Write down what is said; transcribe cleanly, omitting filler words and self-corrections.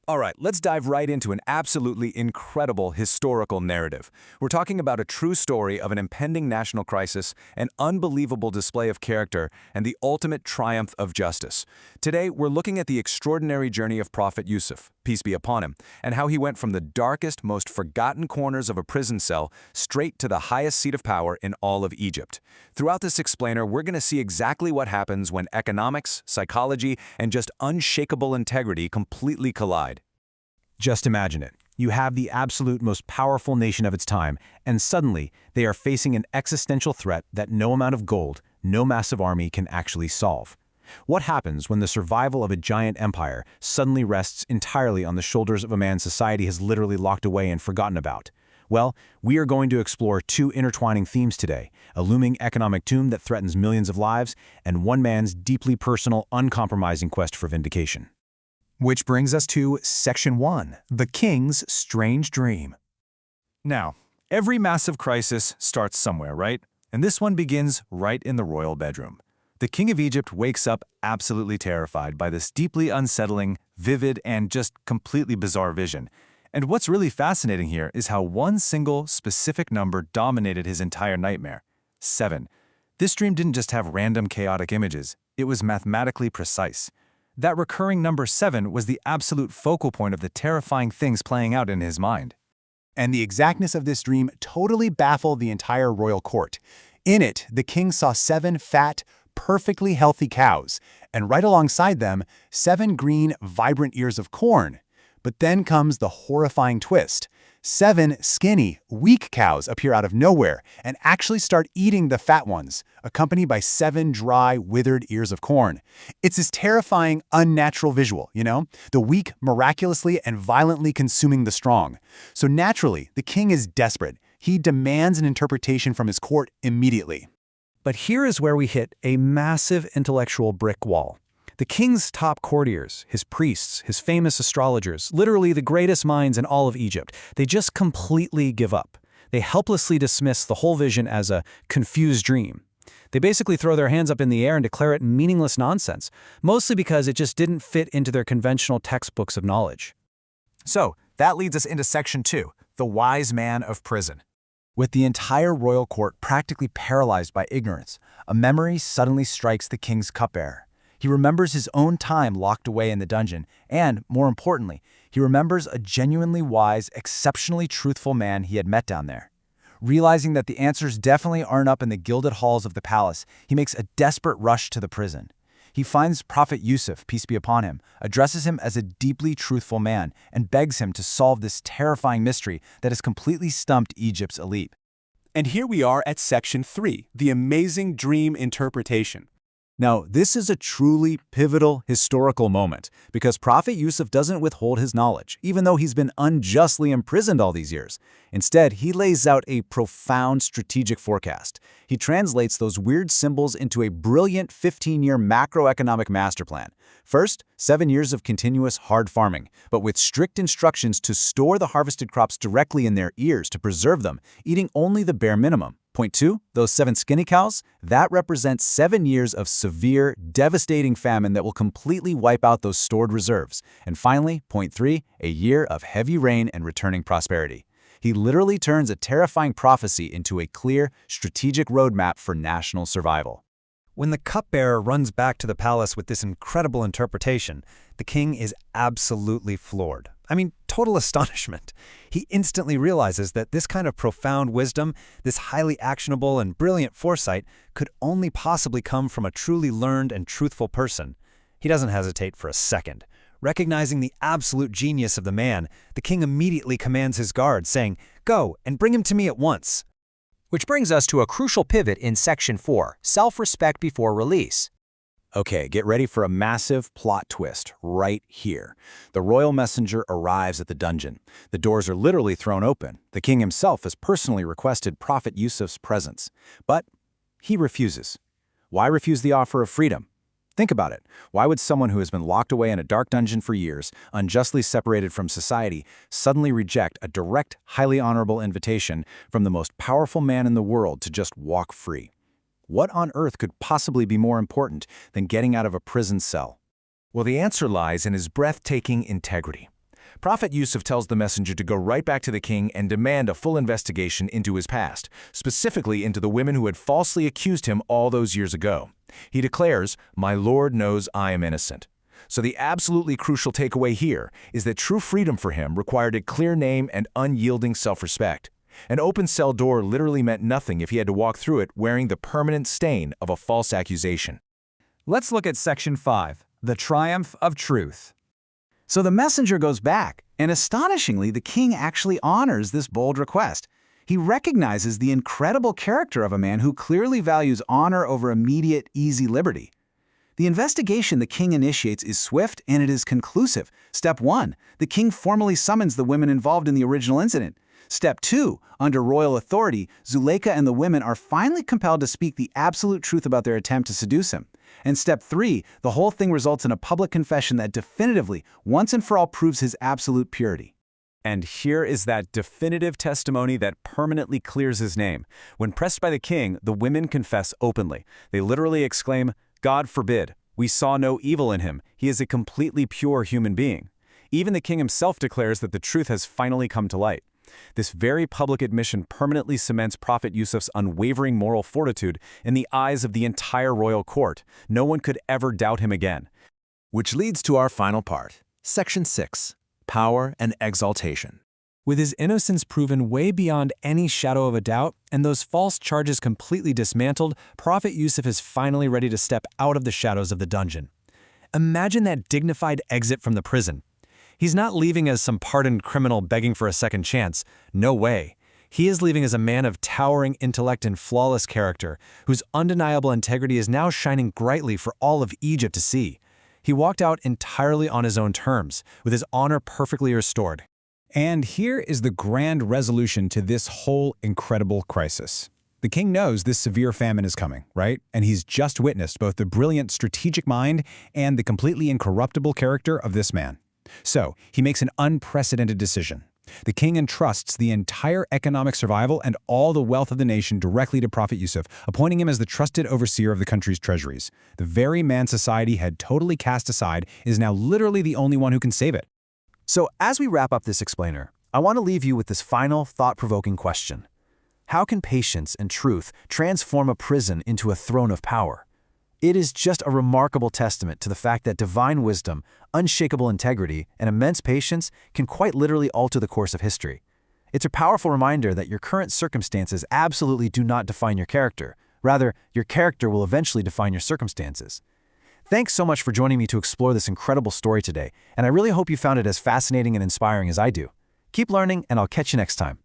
All right, let's dive right into an absolutely incredible historical narrative. We're talking about a true story of an impending national crisis, an unbelievable display of character, and the ultimate triumph of justice. Today, we're looking at the extraordinary journey of Prophet Yusuf, peace be upon him, and how he went from the darkest, most forgotten corners of a prison cell straight to the highest seat of power in all of Egypt. Throughout this explainer, we're going to see exactly what happens when economics, psychology, and just unshakable integrity completely collide. Just imagine it. You have the absolute most powerful nation of its time, and suddenly they are facing an existential threat that no amount of gold, no massive army can actually solve. What happens when the survival of a giant empire suddenly rests entirely on the shoulders of a man society has literally locked away and forgotten about? Well, we are going to explore two intertwining themes today, a looming economic tomb that threatens millions of lives, and one man's deeply personal, uncompromising quest for vindication. Which brings us to Section 1, The King's Strange Dream. Now, every massive crisis starts somewhere, right? And this one begins right in the royal bedroom. The King of Egypt wakes up absolutely terrified by this deeply unsettling, vivid, and just completely bizarre vision. And what's really fascinating here is how one single, specific number dominated his entire nightmare: 7. This dream didn't just have random chaotic images, it was mathematically precise. That recurring number 7 was the absolute focal point of the terrifying things playing out in his mind. And the exactness of this dream totally baffled the entire royal court. In it, the king saw 7 fat, perfectly healthy cows, and right alongside them, 7 green, vibrant ears of corn. But then comes the horrifying twist. 7 skinny, weak cows appear out of nowhere and actually start eating the fat ones, accompanied by 7 dry, withered ears of corn. It's this terrifying, unnatural visual, the weak miraculously and violently consuming the strong. So naturally, the king is desperate. He demands an interpretation from his court immediately. But here is where we hit a massive intellectual brick wall. The king's top courtiers, his priests, his famous astrologers, literally the greatest minds in all of Egypt, they just completely give up. They helplessly dismiss the whole vision as a confused dream. They basically throw their hands up in the air and declare it meaningless nonsense, mostly because it just didn't fit into their conventional textbooks of knowledge. So, that leads us into Section 2, the wise man of prison. With the entire royal court practically paralyzed by ignorance, a memory suddenly strikes the king's cupbearer. He remembers his own time locked away in the dungeon, and, more importantly, he remembers a genuinely wise, exceptionally truthful man he had met down there. Realizing that the answers definitely aren't up in the gilded halls of the palace, he makes a desperate rush to the prison. He finds Prophet Yusuf, peace be upon him, addresses him as a deeply truthful man, and begs him to solve this terrifying mystery that has completely stumped Egypt's elite. And here we are at Section 3, the amazing dream interpretation. Now, this is a truly pivotal historical moment because Prophet Yusuf doesn't withhold his knowledge, even though he's been unjustly imprisoned all these years. Instead, he lays out a profound strategic forecast. He translates those weird symbols into a brilliant 15-year macroeconomic master plan. First, 7 years of continuous hard farming, but with strict instructions to store the harvested crops directly in their ears to preserve them, eating only the bare minimum. Point 2, those 7 skinny cows, that represents 7 years of severe, devastating famine that will completely wipe out those stored reserves. And finally, point 3, a year of heavy rain and returning prosperity. He literally turns a terrifying prophecy into a clear, strategic roadmap for national survival. When the cupbearer runs back to the palace with this incredible interpretation, the king is absolutely floored. Total astonishment. He instantly realizes that this kind of profound wisdom, this highly actionable and brilliant foresight, could only possibly come from a truly learned and truthful person. He doesn't hesitate for a second. Recognizing the absolute genius of the man, the king immediately commands his guards, saying, "Go and bring him to me at once." Which brings us to a crucial pivot in Section 4, self-respect before release. Okay, get ready for a massive plot twist right here. The royal messenger arrives at the dungeon. The doors are literally thrown open. The king himself has personally requested Prophet Yusuf's presence. But he refuses. Why refuse the offer of freedom? Think about it. Why would someone who has been locked away in a dark dungeon for years, unjustly separated from society, suddenly reject a direct, highly honorable invitation from the most powerful man in the world to just walk free? What on earth could possibly be more important than getting out of a prison cell? Well, the answer lies in his breathtaking integrity. Prophet Yusuf tells the messenger to go right back to the king and demand a full investigation into his past, specifically into the women who had falsely accused him all those years ago. He declares, "My Lord knows I am innocent." So the absolutely crucial takeaway here is that true freedom for him required a clear name and unyielding self-respect. An open cell door literally meant nothing if he had to walk through it wearing the permanent stain of a false accusation. Let's look at Section 5, the triumph of truth. So the messenger goes back, and astonishingly, the king actually honors this bold request. He recognizes the incredible character of a man who clearly values honor over immediate, easy liberty. The investigation the king initiates is swift and it is conclusive. Step 1, the king formally summons the women involved in the original incident. Step 2, under royal authority, Zuleika and the women are finally compelled to speak the absolute truth about their attempt to seduce him. And Step 3, the whole thing results in a public confession that definitively, once and for all, proves his absolute purity. And here is that definitive testimony that permanently clears his name. When pressed by the king, the women confess openly. They literally exclaim, "God forbid, we saw no evil in him. He is a completely pure human being." Even the king himself declares that the truth has finally come to light. This very public admission permanently cements Prophet Yusuf's unwavering moral fortitude in the eyes of the entire royal court. No one could ever doubt him again. Which leads to our final part, Section 6, Power and Exaltation. With his innocence proven way beyond any shadow of a doubt, and those false charges completely dismantled, Prophet Yusuf is finally ready to step out of the shadows of the dungeon. Imagine that dignified exit from the prison. He's not leaving as some pardoned criminal begging for a second chance. No way. He is leaving as a man of towering intellect and flawless character, whose undeniable integrity is now shining brightly for all of Egypt to see. He walked out entirely on his own terms, with his honor perfectly restored. And here is the grand resolution to this whole incredible crisis. The king knows this severe famine is coming, right? And he's just witnessed both the brilliant strategic mind and the completely incorruptible character of this man. So, he makes an unprecedented decision. The king entrusts the entire economic survival and all the wealth of the nation directly to Prophet Yusuf, appointing him as the trusted overseer of the country's treasuries. The very man society had totally cast aside is now literally the only one who can save it. So as we wrap up this explainer, I want to leave you with this final thought-provoking question. How can patience and truth transform a prison into a throne of power? It is just a remarkable testament to the fact that divine wisdom, unshakable integrity, and immense patience can quite literally alter the course of history. It's a powerful reminder that your current circumstances absolutely do not define your character. Rather, your character will eventually define your circumstances. Thanks so much for joining me to explore this incredible story today, and I really hope you found it as fascinating and inspiring as I do. Keep learning, and I'll catch you next time.